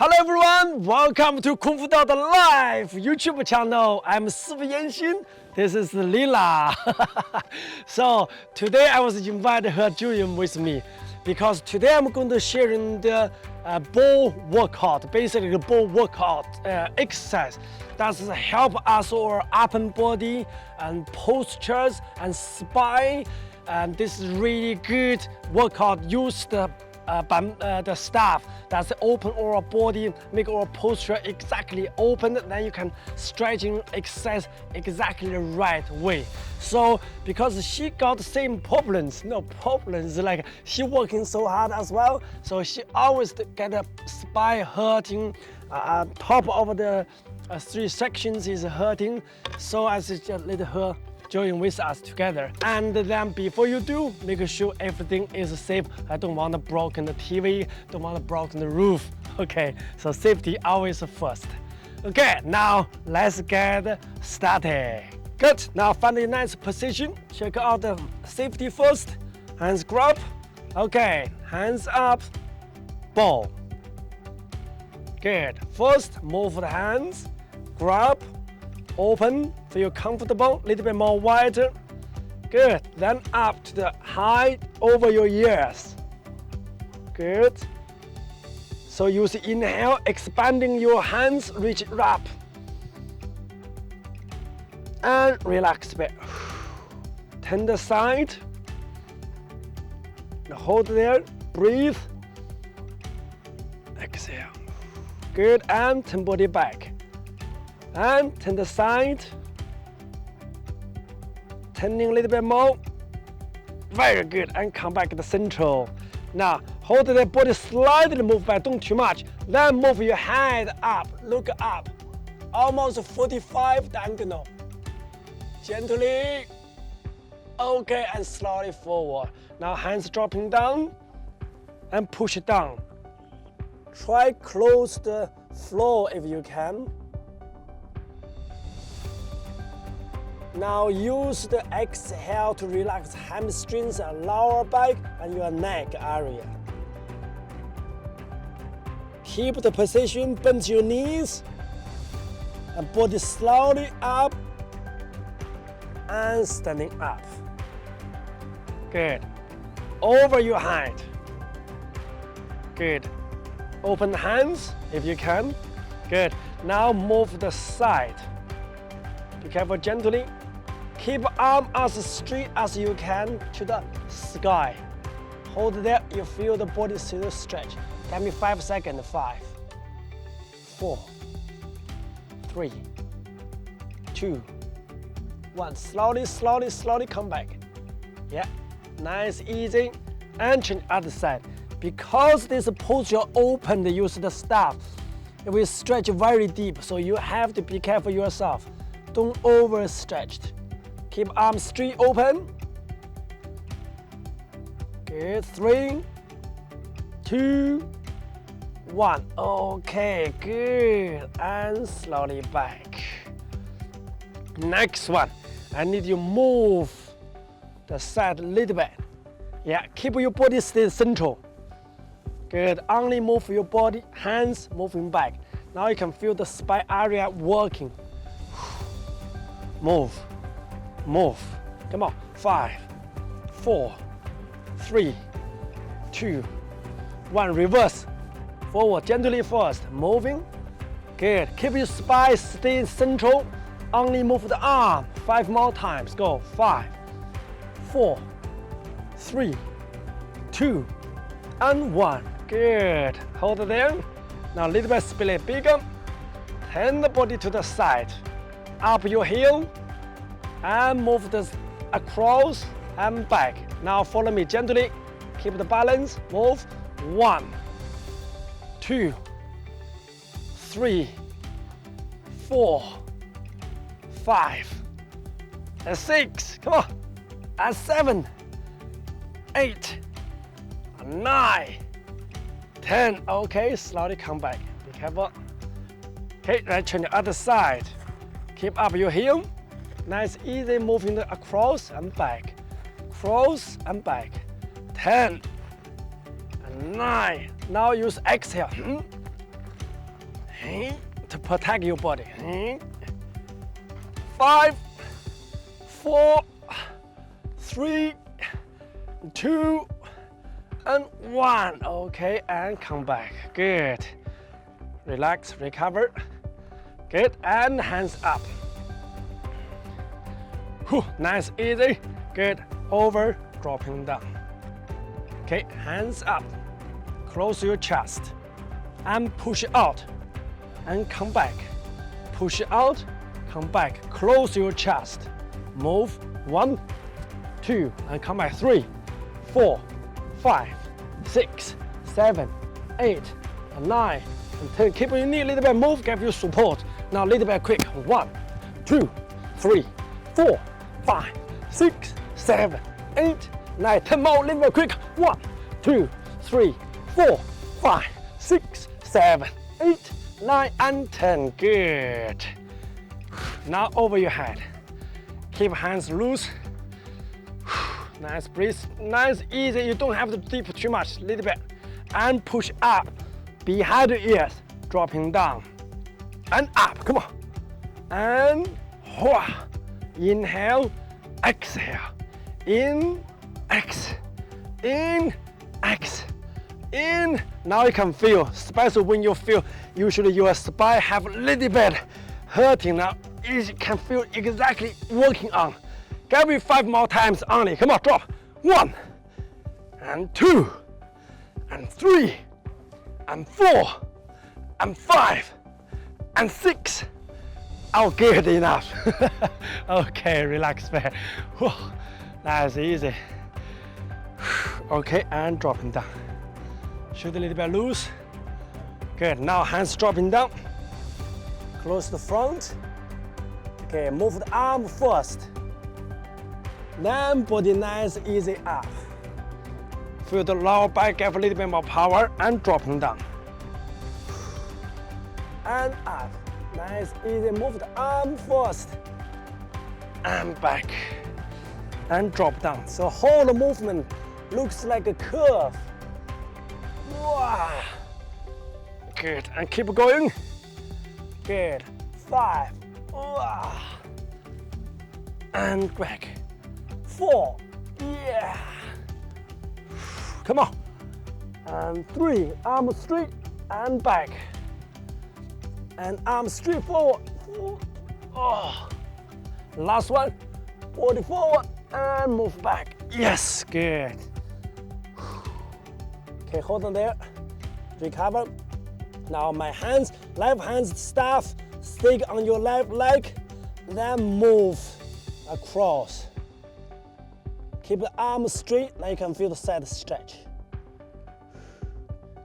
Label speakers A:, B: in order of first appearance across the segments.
A: Hello everyone, welcome to KUNGFU.LIFE YouTube channel. I'm Shifu Yan Xin. This is Lila. So today I was invited her to join with me because today I'm going to share the ball workout, basically the ball workout exercise that help us our upper body and postures and spine. And this is really good workout. Use the staff that's open our body, make our posture exactly open. Then you can stretching exercise exactly the right way. So because she got the same problems, like she working so hard as well. So she always get a spine hurting, top of the three sections is hurting. So I just let her join with us together. And then before you do, make sure everything is safe. I don't want to broken the TV, don't want to broken the roof. Okay, so safety always first. Okay, now let's get started. Good, now find a nice position. Check out the safety first. Hands grab. Okay, hands up, ball. Good, first move the hands, grab, open, feel comfortable, little bit more wider. Good, then up to the height over your ears. Good. So use inhale, expanding your hands, reach it up. And relax a bit. Turn the side. Hold there, breathe. Exhale. Good, and turn body back. And turn the side, turning a little bit more. Very good, and come back to the central. Now hold the body slightly move back, don't too much. Then move your head up, look up, almost 45 diagonal. Gently, okay, and slowly forward. Now hands dropping down and push it down. Try close the floor if you can. Now use the exhale to relax hamstrings and lower back and your neck area. Keep the position, bend your knees and body slowly up and standing up. Good. Over your height. Good. Open the hands if you can. Good. Now move the side. Be careful, gently. Keep arm as straight as you can to the sky. Hold there, you feel the body still stretch. Give me 5 seconds. 5, 4, 3, 2, 1. Slowly, slowly, slowly come back. Yeah, nice, easy. And change other side. Because this posture open, use the staff. It will stretch very deep, so you have to be careful yourself. Don't overstretch. Keep arms straight open. Good. 3, 2, 1. Okay, good. And slowly back. Next one. I need you move the side a little bit. Yeah, keep your body still central. Good. Only move your body, hands moving back. Now you can feel the spine area working. Move, move. Come on. 5, 4, 3, 2, 1. Reverse. Forward, gently first. Moving. Good. Keep your spine stay central. Only move the arm. 5 more times. Go. 5, 4, 3, 2, and 1. Good. Hold there. Now a little bit split bigger. Turn the body to the side. Up your heel and move this across and back. Now follow me gently. Keep the balance. Move. 1, 2, 3, 4, 5, and 6. Come on. And 7, 8, 9, 10. Okay, slowly come back. Be careful. Okay, let's turn the other side. Keep up your heel. Nice, easy moving across and back. Cross and back. 10 and 9. Now use exhale. to protect your body. 5, 4, 3, 2, and 1. Okay, and come back. Good. Relax, recover. Good, and hands up. Whew, nice, easy. Good, over, dropping down. Okay, hands up. Close your chest. And push out. And come back. Push out, come back. Close your chest. Move. 1, 2, and come back. 3, 4, 5, 6, 7, 8, and 9, and 10. Keep your knee a little bit move, give you support. Now a little bit quick. 1, 2, 3, 4, 5, 6, 7, 8, 9, 10 more, a little bit quick. 1, 2, 3, 4, 5, 6, 7, 8, 9, and 10. Good. Now over your head. Keep hands loose. Nice breathe, nice, easy. You don't have to dip too much, little bit. And push up, behind the ears, dropping down. And up, come on. And inhale, exhale. In, exhale. In, exhale. In. Now you can feel, especially when you feel, usually your spine have a little bit hurting now. You can feel exactly working on. Give me 5 more times only. Come on, drop. 1, and 2, and 3, and 4, and 5, and 6. Oh, good enough. Okay, relax back. That's easy. Okay, and dropping down. Shoot a little bit loose. Good, now hands dropping down. Close the front. Okay, move the arm first. Then body nice, easy up. Feel the lower back, give a little bit more power and dropping down. And up. Nice, easy. Move the arm first. And back. And drop down. So whole movement looks like a curve. Wow. Good. And keep going. Good. 5. Wow. And back. 4. Yeah. Come on. And 3. Arm straight and back. And arm straight forward. Oh. Last one. 40 forward and move back. Yes, good. Okay, hold on there. Recover. Now my hands, left hand's staff, stick on your left leg, then move across. Keep the arm straight, now you can feel the side stretch.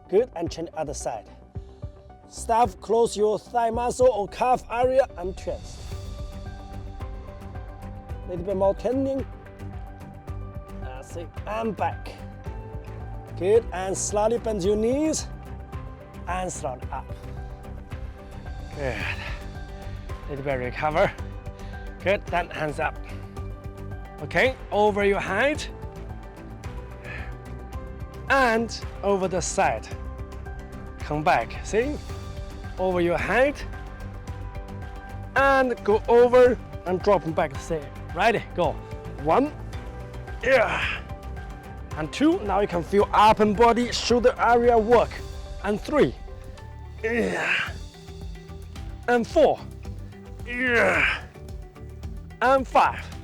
A: Good, and change the other side. Staff close your thigh muscle or calf area and twist. Little bit more turning. That's it, and back. Good, and slowly bend your knees and slowly up. Good. Little bit recover. Good, then hands up. Okay, over your head and over the side. Come back, see? Over your head and go over and dropping back the same. Ready, go. 1, yeah. And 2, now you can feel up and body, shoulder area work. And 3, yeah. And 4, yeah. And 5,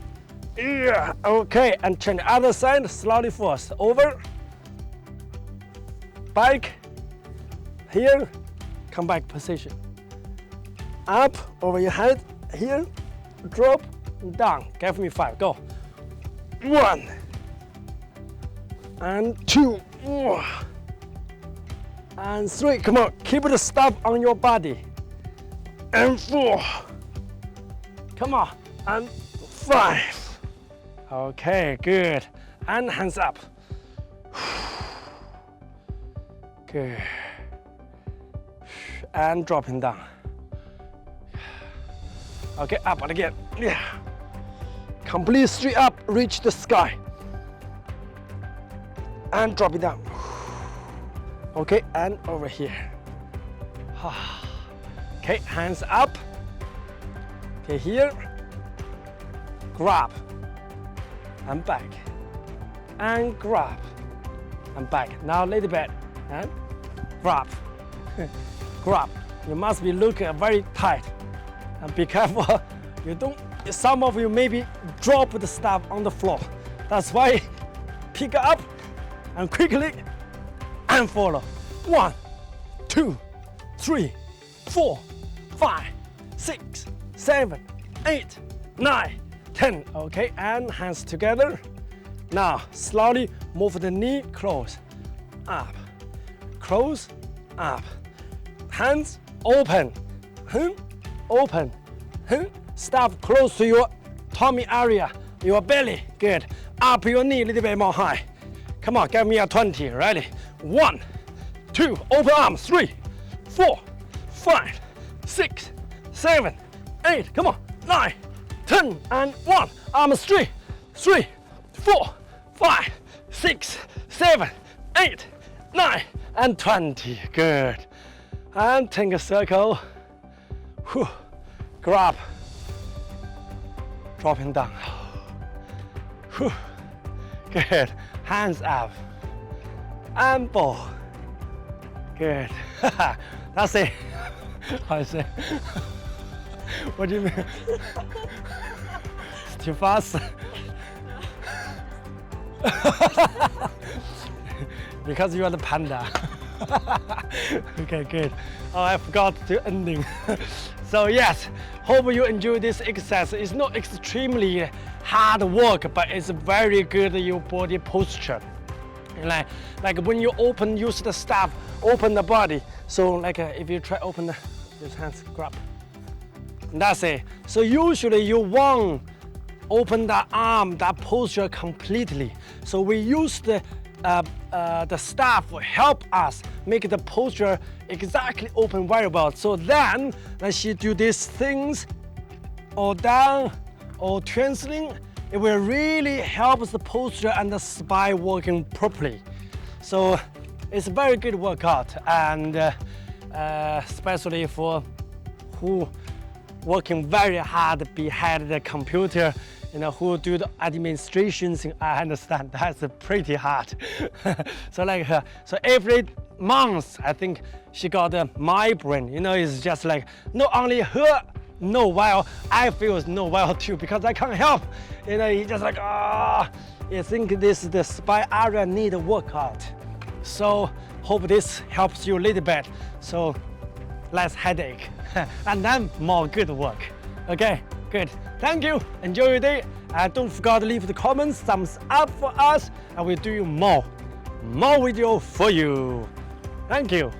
A: yeah. Okay, and change the other side, slowly first. Over, back, here, come back position. Up, over your head, here, drop, down. Give me 5, go. 1, and 2, and 3, come on, keep the stuff on your body. And 4, come on, and 5. Okay, good. And hands up. Good. And dropping down. Okay, up and again. Yeah. Complete straight up, reach the sky. And drop it down. Okay, and over here. Okay, hands up. Okay, here. Grab. And back. And grab. And back. Now a little bit. And grab. Grab. You must be looking very tight. And be careful. You don't. Some of you maybe drop the staff on the floor. That's why pick up and quickly and follow. 1, 2, 3, 4, 5, 6, 7, 8, 9, 10. Okay, and hands together. Now slowly move the knee close, up, close, up. Hands open, open. Staff close to your tummy area, your belly. Good. Up your knee a little bit more high. Come on, give me a 20. Ready? 1, 2, open arms. 3, 4, 5, 6, 7, 8. Come on. 9, 10, and 1. Arms 3, 4, 5, 6, 7, 8, 9, and 20. Good. And take a circle. Whew. Grab. Dropping down. Whew. Good. Hands up. And ball. Good. That's it. I say. What do you mean? It's too fast. Because you are the panda. Okay, good. Oh, I forgot the ending. So yes, hope you enjoy this exercise. It's not extremely hard work, but it's very good your body posture. Like when you use the staff, open the body. So like if you try open these hands, grab. And that's it. So usually you won't open the arm, that posture completely. So we use the staff will help us make the posture exactly open very well. So then when she do these things, or down, or translating, it will really help the posture and the spine working properly. So it's a very good workout, and especially for who working very hard behind the computer, who do the administrations. I understand that's pretty hard. So like her, so every month I think she got a migraine. It's just like not only her no well, I feel no well too, because I can't help. It's just like I think this the spine area need a workout. So hope this helps you a little bit. So less headache and then more good work. Okay, good. Thank you. Enjoy your day. And don't forget to leave the comments, thumbs up for us, and we'll do more video for you. Thank you.